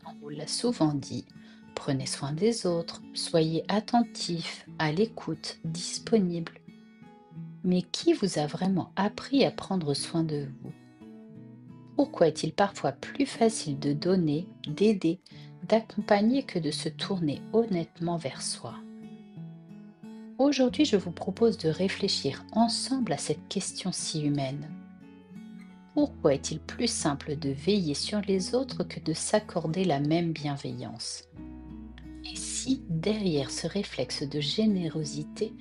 On vous l'a souvent dit, prenez soin des autres, soyez attentif, à l'écoute, disponible. Mais qui vous a vraiment appris à prendre soin de vous? Pourquoi est-il parfois plus facile de donner, d'aider, d'accompagner que de se tourner honnêtement vers soi? Aujourd'hui, je vous propose de réfléchir ensemble à cette question si humaine. Pourquoi est-il plus simple de veiller sur les autres que de s'accorder la même bienveillance? Et si derrière ce réflexe de générosité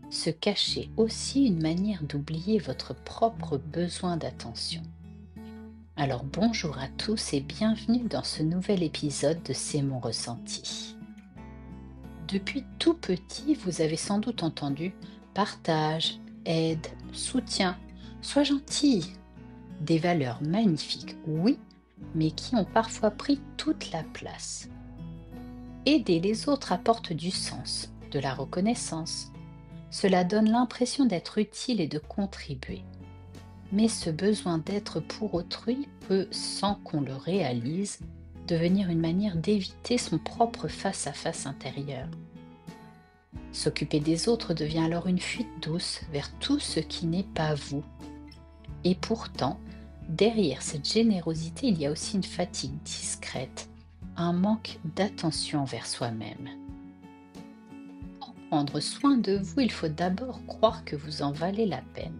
se cachait aussi une manière d'oublier votre propre besoin d'attention? Alors bonjour à tous et bienvenue dans ce nouvel épisode de C'est mon ressenti. Depuis tout petit, vous avez sans doute entendu partage, aide, soutien, sois gentil. Des valeurs magnifiques, oui, mais qui ont parfois pris toute la place. Aider les autres apporte du sens, de la reconnaissance. Cela donne l'impression d'être utile et de contribuer. Mais ce besoin d'être pour autrui peut, sans qu'on le réalise, devenir une manière d'éviter son propre face-à-face intérieur. S'occuper des autres devient alors une fuite douce vers tout ce qui n'est pas vous. Et pourtant, derrière cette générosité, il y a aussi une fatigue discrète, un manque d'attention envers soi-même. Pour prendre soin de vous, il faut d'abord croire que vous en valez la peine.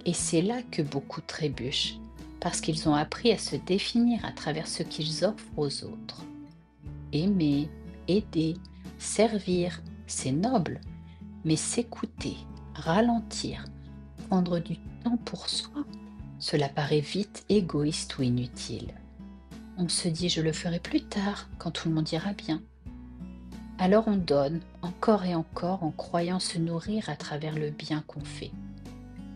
Et c'est là que beaucoup trébuchent, parce qu'ils ont appris à se définir à travers ce qu'ils offrent aux autres. Aimer, aider, servir, c'est noble, mais s'écouter, ralentir, prendre du temps pour soi, cela paraît vite égoïste ou inutile. On se dit je le ferai plus tard, quand tout le monde ira bien. Alors on donne encore et encore en croyant se nourrir à travers le bien qu'on fait.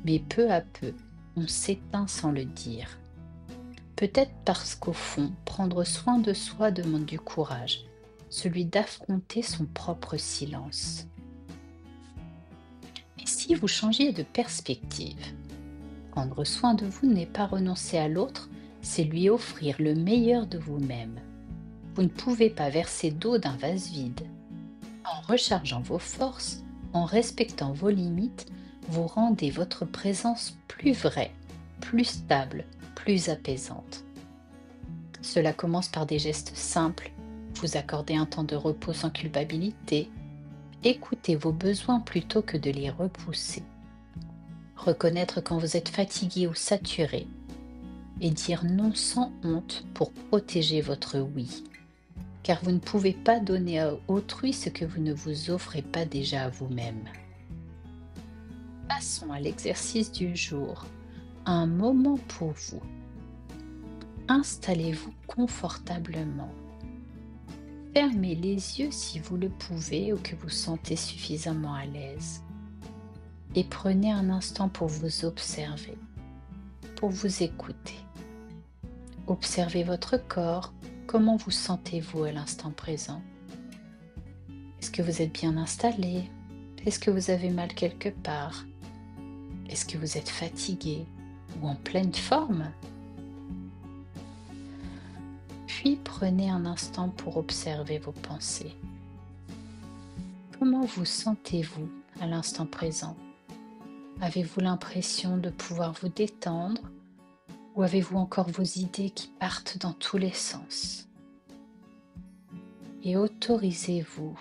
Mais peu à peu, on s'éteint sans le dire. Peut-être parce qu'au fond, prendre soin de soi demande du courage, celui d'affronter son propre silence. Et si vous changiez de perspective? Prendre soin de vous n'est pas renoncer à l'autre, c'est lui offrir le meilleur de vous-même. Vous ne pouvez pas verser d'eau d'un vase vide. En rechargeant vos forces, en respectant vos limites, vous rendez votre présence plus vraie, plus stable, plus apaisante. Cela commence par des gestes simples, vous accorder un temps de repos sans culpabilité, écouter vos besoins plutôt que de les repousser. Reconnaître quand vous êtes fatigué ou saturé et dire non sans honte pour protéger votre oui. Car vous ne pouvez pas donner à autrui ce que vous ne vous offrez pas déjà à vous-même. Passons à l'exercice du jour. Un moment pour vous. Installez-vous confortablement. Fermez les yeux si vous le pouvez ou que vous sentez suffisamment à l'aise. Et prenez un instant pour vous observer, pour vous écouter. Observez votre corps, comment vous sentez-vous à l'instant présent? Est-ce que vous êtes bien installé? Est-ce que vous avez mal quelque part? Est-ce que vous êtes fatigué ou en pleine forme? Puis prenez un instant pour observer vos pensées. Comment vous sentez-vous à l'instant présent? Avez-vous l'impression de pouvoir vous détendre ou avez-vous encore vos idées qui partent dans tous les sens? Et autorisez-vous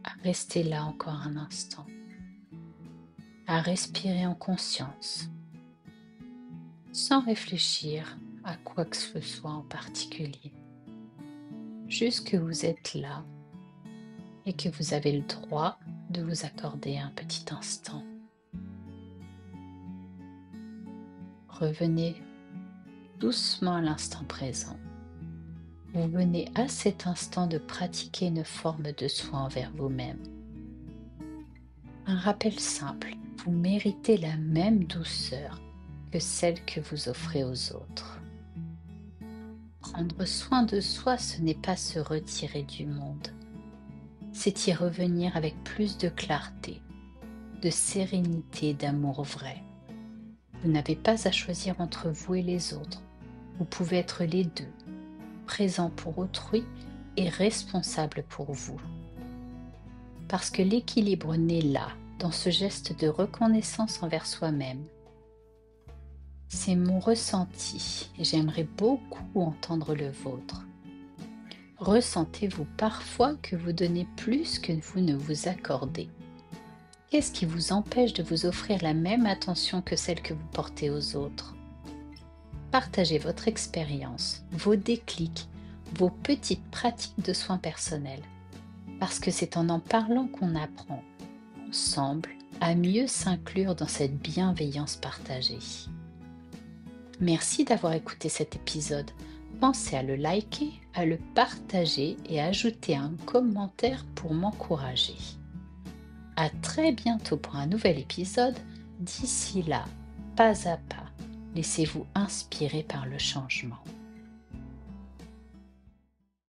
à rester là encore un instant, à respirer en conscience, sans réfléchir à quoi que ce soit en particulier. Juste que vous êtes là et que vous avez le droit de vous accorder un petit instant. Revenez doucement à l'instant présent. Vous venez à cet instant de pratiquer une forme de soin envers vous-même. Un rappel simple, vous méritez la même douceur que celle que vous offrez aux autres. Prendre soin de soi, ce n'est pas se retirer du monde. C'est y revenir avec plus de clarté, de sérénité, d'amour vrai. Vous n'avez pas à choisir entre vous et les autres. Vous pouvez être les deux. présent pour autrui et responsable pour vous. Parce que l'équilibre naît là, dans ce geste de reconnaissance envers soi-même. C'est mon ressenti et j'aimerais beaucoup entendre le vôtre. Ressentez-vous parfois que vous donnez plus que vous ne vous accordez? Qu'est-ce qui vous empêche de vous offrir la même attention que celle que vous portez aux autres? Partagez votre expérience, vos déclics, vos petites pratiques de soins personnels. Parce que c'est en parlant qu'on apprend, ensemble, à mieux s'inclure dans cette bienveillance partagée. Merci d'avoir écouté cet épisode. Pensez à le liker, à le partager et à ajouter un commentaire pour m'encourager. À très bientôt pour un nouvel épisode. D'ici là, pas à pas, laissez-vous inspirer par le changement.